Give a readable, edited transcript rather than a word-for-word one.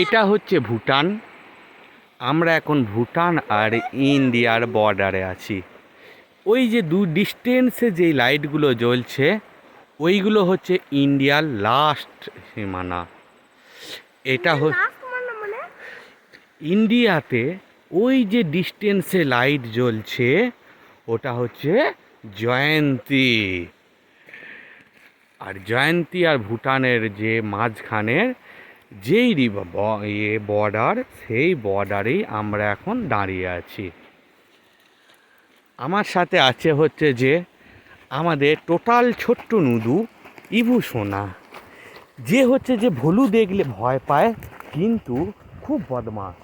এটা হচ্ছে ভুটান। আমরা এখন ভুটান আর ইন্ডিয়ার বর্ডারে আছি। ওই যে ডিস্টেন্সে যেই লাইটগুলো জ্বলছে ওইগুলো হচ্ছে ইন্ডিয়ার লাস্ট সীমানা। এটা ইন্ডিয়াতে ওই যে ডিস্টেন্সে লাইট জ্বলছে ওটা হচ্ছে জয়ন্তী। আর জয়ন্তী আর ভুটানের যে মাঝখানের যেই বর্ডার, সেই বর্ডারেই আমরা এখন দাঁড়িয়ে আছি। আমার সাথে আছে হচ্ছে যে আমাদের টোটাল ছোট্ট নুদু ইভু সোনা, যে হচ্ছে যে ভলু দেখলে ভয় পায় কিন্তু খুব বদমাশ।